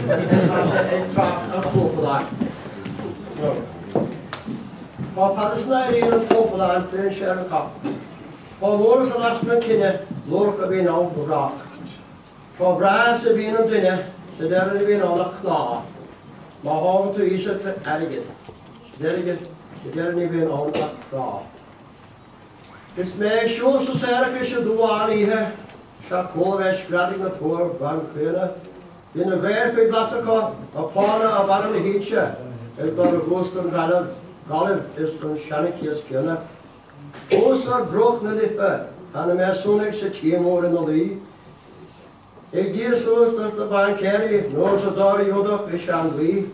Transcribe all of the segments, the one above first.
En trap en koppelaar. Van Palestijn in een koppelaar in Sherkap. Van morgen de laatste kinderen, lorken we nou braak. Van brazen we een dinner, ze derde we nou nog klaar. Maar houden te is het ergen. Ze derde we nou nog klaar. Het is mij zo sterk als je doet aan hier. Koolweg gradig met hoor van kunnen. In de werp ik las ik op pannen op aan de hietje. Ik had een goosten gallen is van Shannikjes kunnen. Ooster broek naar de put. En de mensen zit hier more in de lie. Ik dier zoals dat de baan kerry, nooit zo daar jodig is aan wie.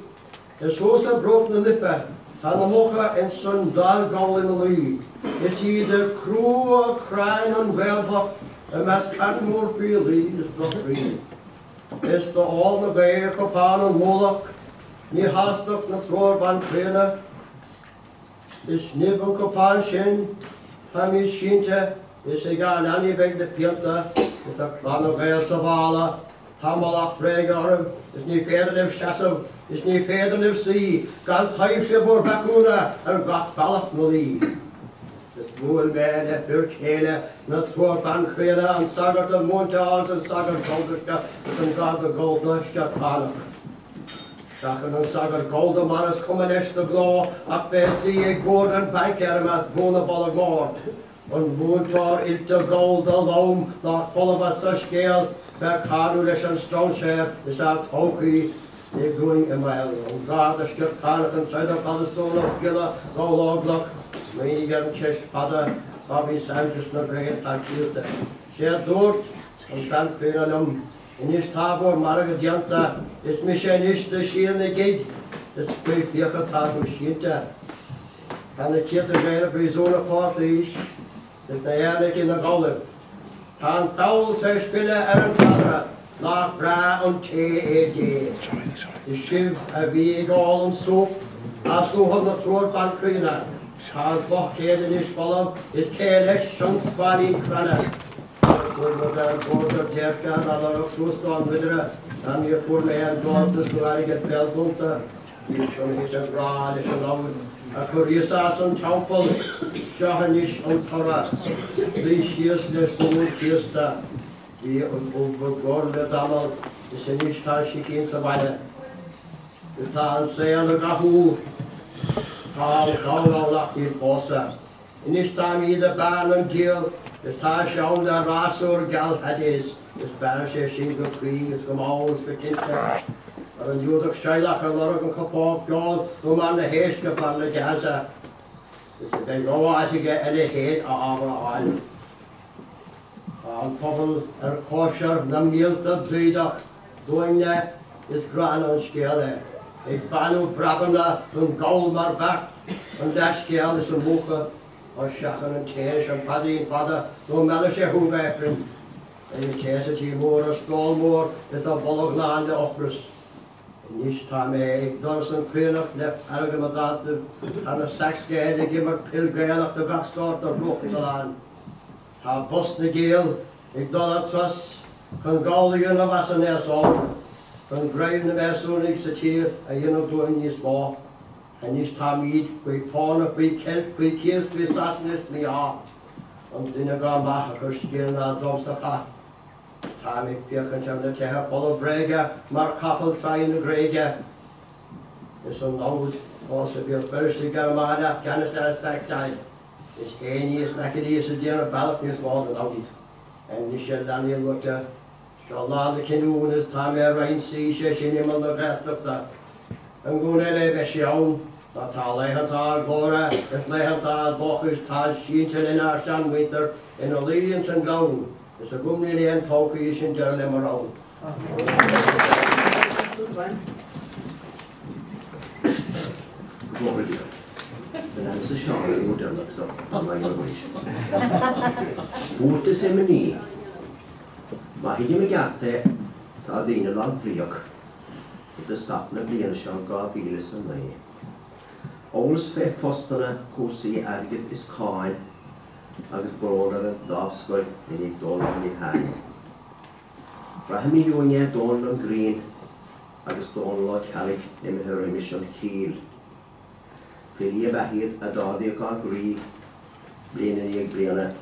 De ooster broek naar de put. En de mocha en zo'n dalgal in de lie. Is hier de kroe kraan en welbach. En met Catmore Field is dat vriend. Is de oude weer op aan een molok. Niet haastig naar troor van trainen. Is niet een kopaan shin. Van mijn schintje. Is ik aan Annie weg de pinte. Is dat kleine weer savalen. Hamalach bregarm. Is niet verder op chassen. Is niet verder op zee. Kan typje voor bakuna. En gat balach nolie. Dus moel mij de burkhele, met soort van krenen en sagger de mondjaars en sagger golderske, en gade golderske pannen. Sagger en sagger golder, maar es komen echt de gloor, af bij zie ik boord en bankerem als bonenballen moord. En mondjaar is de golder loom, naar volle wat zo scheel, bij karulisch en stroonscher, is uit hokie. Ik doe in mijn en gade schip pannen en zuiderpallestolen op gillen, rologlijk. Meneer Kestpadder, Bobby Sanchez nog geen takkierte. Zeer dood, en dan kunnen in is tabo marge dianta, is misschien is de schierne gig, is bij vier tabo schiente. En de kierte weer bij zo'n vaart is, is de eerlijk in de golf. Kan taul zij spelen er een padre, laag bra en TED. De schip en wie al en soep, als zo had het soort van krinen. Als bochtheden is vallen, is keilisch soms 20 krannen. Voor me dan voor de jerka, dat er ook zo staan widderen. Dan je voor mij een dorp, dus waar ik het wel komt. Die is een raad, is een lang. En voor je saas een champel, schagen is een torra. Die schiers de stoel kiersta. Die overgorde dammel, is een niet van schikien te wijden. Is daar een zeerlijk ahoe. Gauw lag in bossen. En is daar met de baan en geel, is daar schoon de rasor geld het is. Is bijna ze schinkel kriegen, is gemauwens verkint. Maar een jodig scheilach en lorg een kapot geld, om aan de heerske van de gaza. Dus ik denk, oh, als ik alle heet, aan. Aan poppel en kosher, dan mielt dat vrijdag. Doinne is gran en schele. Ik ben op Brabant, een goal maar wacht. En dat scheel is een moeke. Als schachen en kees en paddy en padden, door melkje hoewijperen. En je kees het hier moor en stolmoor, is dat bolleglaan de opbrus. En niet aan mij, ik dorst een krennig, lef elke met dat, en een seksgeil, ik heb een pilgeil op de gastort door Broekselaan. Ha bosne geel, ik doe het zoals, kan galdigen of als een eerste. Van grijven de mensen ik zit hier en je nog doen je smaak. En is tamid, bij pannen, bij kelp, bij kierst, bij stassen is bij ja. En dingen gaan maken, kurskeel naar domsaka. Tam ik pirkent aan de tegen volle brege, maar kappel zijn de grege. Is een oud, als ik wil first Germaan, Afghanistan is back is één is lekker die is het ding, balk is wel een oud. En die shall dan je lukken. Shalala kinoen is tam er rein siege, je niemand nog recht op dat. En goen hele besjoen, dat taal leegentaal gore, is leegentaal bochus taal schientje in haar standwinter, in allegiance en gouden. Dus er komt niet een token is in der lemmeroon. Goedemorgen. Men är så tjocka i modern också. Hotet är med ni. Man hinner med gatte, ta dina land flyg. Det saknar blir en sjanka bilen som mig. Åls för fosterna kosi erget is kain. Agus brodare davskoj in I dollar I hand. Fra hemmi jonge dollar green. agus dónla calig im hyrimish an cíl. Fili bahid a dadi a gael gri, blin ag bliana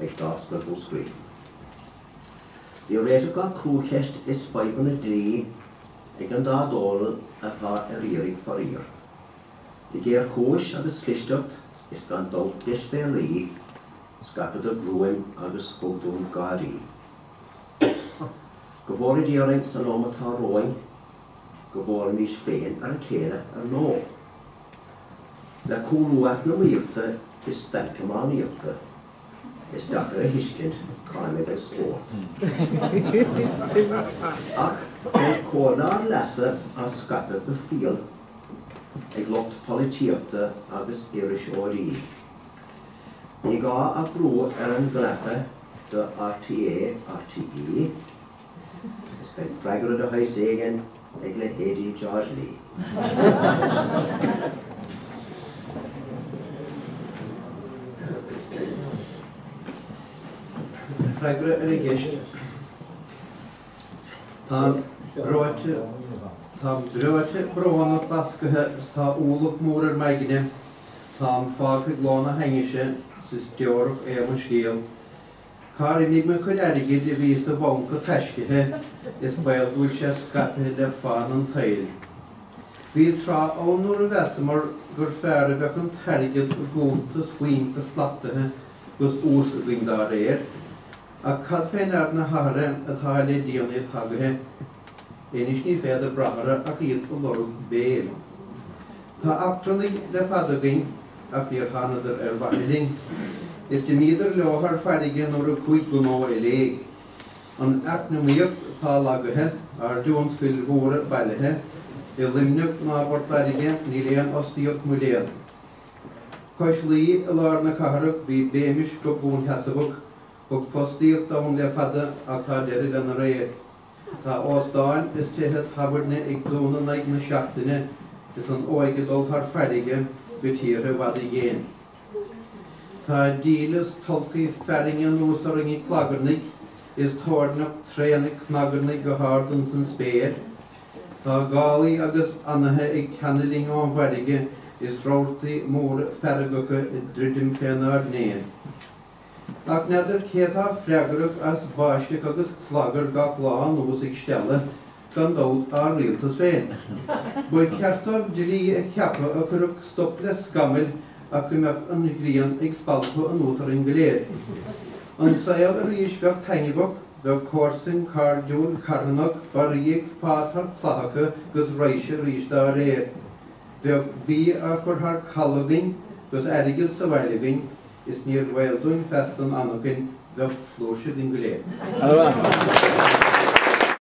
ag das na bwsgri. Di rhaid o gael cwchest is faib yn y dri ag an da dôl a pa irig ffarir. Di geir cwys agus clistocht is gan dol disbel li, sgafod y grwym agus chwgdwn gari. Gyfori diorring sy'n om at ha roing, gyfori mis ffein ar y cera ar no. Na cwlwat na wyrta is stank yma nyrta. Is dagr y hisgynt caimig yn slwrt. Ac oedd corna'r lesa a sgafod y ffil ag lot politiata agus irish orí. Ní gá a brú an glepa de RTA, RTE, is ben fragre de huis egen ag le Hedy George Lee. Fragre y gysg. Tam dröte bron och baskhe ta olok morer magne tam fagig lona hängische systor även skil Karin med kollegor det visar bank och täske det spel dulce skatte det fanen tail vi tra och några väsmar går färre veckant herget och gott swing på slatte hos osling där är att kadfenarna hare att ha det dione tagge Enis ni feder brahara akil og lorg bel. Ta aktronig de fadaging akir hanader vahiling. Is de mider lohar fadigen or kuikuno eleg. An aknomiek ta laghe ar joons fil vore balhe. Limnuk na bort fadigen nilean ostiok mulean. Koshli elarna kaharuk vi bemish kopun hasabuk. Og fostiok daun le fada akaderi den reer. Ta åsdagen is tehet haberne ag blóna naig na seachtine is an óigedol har ferige betyre vad det gen. Ta dílas tolki ferringen úsaring I klagarnig is tórnach trénig knagarnig go hardan san spéir. Ta gáli agus anahe ag canneling an ferige is rálti mór ferrigocha dridim fénar néan. Ac neder ceta fregrug as básig agus klagar gach láan ús ag stelle gan dód ar rialtas féin. Boi certaf dri a ceapa a churug stoples gamil ac ymep an grian ag spalto an útar yn gléir. An sael a rís feag tangibog feag corsin cardjúl carnog bar ríig fáthar plachacha gus reise rís da réir. Feag bí a chur har chalagin gus erigil sa weiligin is near Weldon Feston Anokin, the Floshed in Gule.